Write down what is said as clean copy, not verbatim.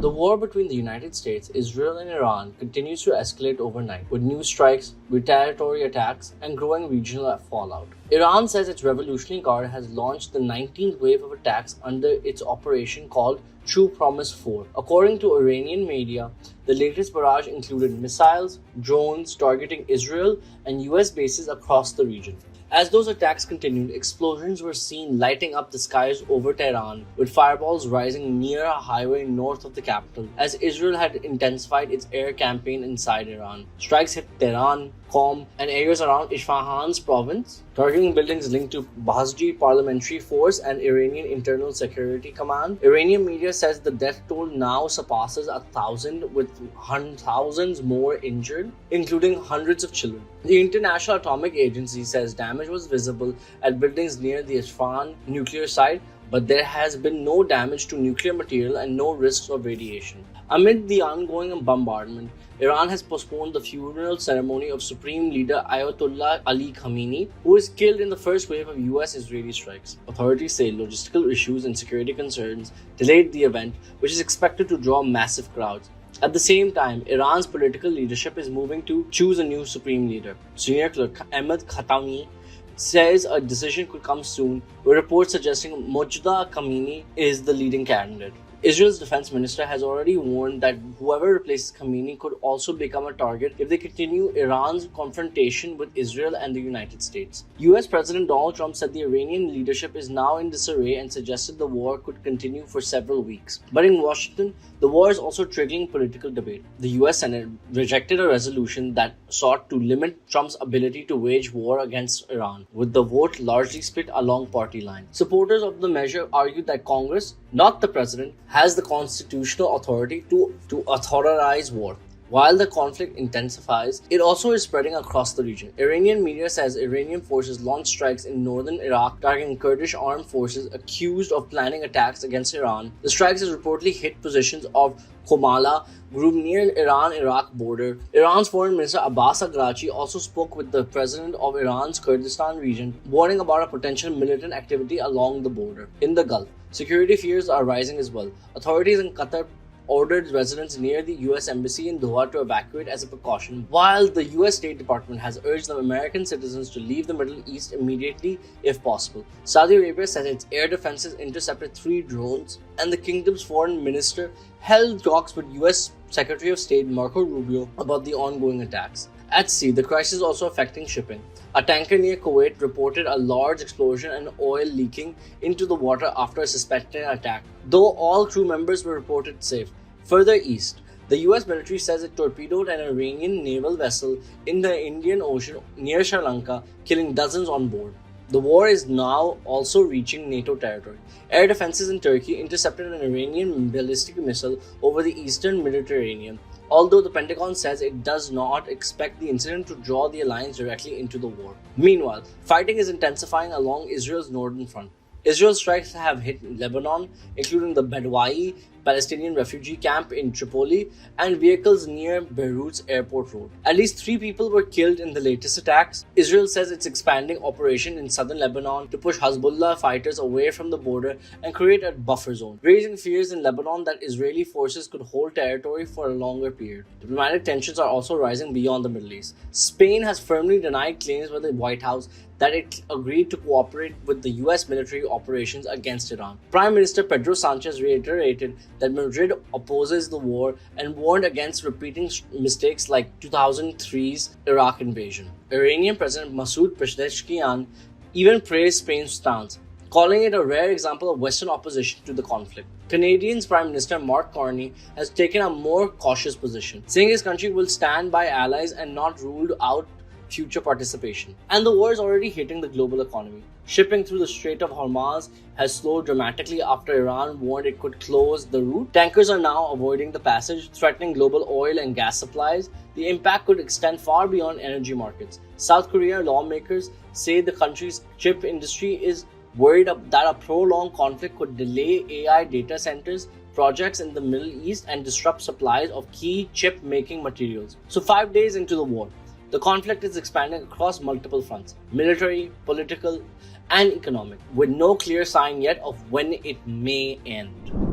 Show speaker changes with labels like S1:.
S1: The war between the United States, Israel, and Iran continues to escalate overnight, with new strikes, retaliatory attacks, and growing regional fallout. Iran says its Revolutionary Guard has launched the 19th wave of attacks under its operation called True Promise 4. According to Iranian media, the latest barrage included missiles, drones targeting Israel, and US bases across the region. As those attacks continued, explosions were seen lighting up the skies over Tehran, with fireballs rising near a highway north of the capital, as Israel had intensified its air campaign inside Iran. Strikes hit Tehran, Qom, and areas around Isfahan's province, targeting buildings linked to Bahji Parliamentary Force and Iranian Internal Security Command. Iranian media says the death toll now surpasses 1,000, with thousands more injured, including hundreds of children. The International Atomic Agency says damage was visible at buildings near the Isfahan nuclear site, but there has been no damage to nuclear material and no risks of radiation. Amid the ongoing bombardment, Iran has postponed the funeral ceremony of Supreme Leader Ayatollah Ali Khamenei, who was killed in the first wave of US-Israeli strikes. Authorities say logistical issues and security concerns delayed the event, which is expected to draw massive crowds. At the same time, Iran's political leadership is moving to choose a new supreme leader. Senior clerk Ahmed Khatami says a decision could come soon, with reports suggesting Mojtaba Khamenei is the leading candidate. Israel's defense minister has already warned that whoever replaces Khamenei could also become a target if they continue Iran's confrontation with Israel and the United States. US President Donald Trump said the Iranian leadership is now in disarray and suggested the war could continue for several weeks. But in Washington, the war is also triggering political debate. The US Senate rejected a resolution that sought to limit Trump's ability to wage war against Iran, with the vote largely split along party lines. Supporters of the measure argued that Congress, not the president, has the constitutional authority to authorize war. While the conflict intensifies, it also is spreading across the region. Iranian media says Iranian forces launched strikes in northern Iraq targeting Kurdish armed forces accused of planning attacks against Iran. The strikes has reportedly hit positions of Qom group near Iran-Iraq border. Iran's Foreign Minister Abbas Araghchi also spoke with the president of Iran's Kurdistan region, warning about a potential militant activity along the border. In the Gulf, security fears are rising as well. Authorities in Qatar ordered residents near the US Embassy in Doha to evacuate as a precaution, while the US State Department has urged the American citizens to leave the Middle East immediately if possible. Saudi Arabia said its air defenses intercepted 3 drones, and the kingdom's foreign minister held talks with US Secretary of State Marco Rubio about the ongoing attacks. At sea, the crisis is also affecting shipping. A tanker near Kuwait reported a large explosion and oil leaking into the water after a suspected attack, though all crew members were reported safe. Further east, the US military says it torpedoed an Iranian naval vessel in the Indian Ocean near Sri Lanka, killing dozens on board. The war is now also reaching NATO territory. Air defenses in Turkey intercepted an Iranian ballistic missile over the eastern Mediterranean, although the Pentagon says it does not expect the incident to draw the alliance directly into the war. Meanwhile, fighting is intensifying along Israel's northern front. Israel's strikes have hit Lebanon, including the Bedouin Palestinian refugee camp in Tripoli and vehicles near Beirut's airport road. At least 3 people were killed in the latest attacks. Israel says it's expanding operation in southern Lebanon to push Hezbollah fighters away from the border and create a buffer zone, raising fears in Lebanon that Israeli forces could hold territory for a longer period. Diplomatic tensions are also rising beyond the Middle East. Spain has firmly denied claims by the White House that it agreed to cooperate with the US military operations against Iran. Prime Minister Pedro Sanchez reiterated that Madrid opposes the war and warned against repeating mistakes like 2003's Iraq invasion. Iranian President Masoud Pezeshkian even praised Spain's stance, calling it a rare example of Western opposition to the conflict. Canadian's Prime Minister Mark Carney has taken a more cautious position, saying his country will stand by allies and not rule out future participation. And the war is already hitting the global economy. Shipping through the Strait of Hormuz has slowed dramatically after Iran warned it could close the route. Tankers are now avoiding the passage, threatening global oil and gas supplies. The impact could extend far beyond energy markets. South Korea lawmakers say the country's chip industry is worried that a prolonged conflict could delay AI data centers projects in the Middle East and disrupt supplies of key chip-making materials. So 5 days into the war, the conflict is expanding across multiple fronts: military, political, and economic, with no clear sign yet of when it may end.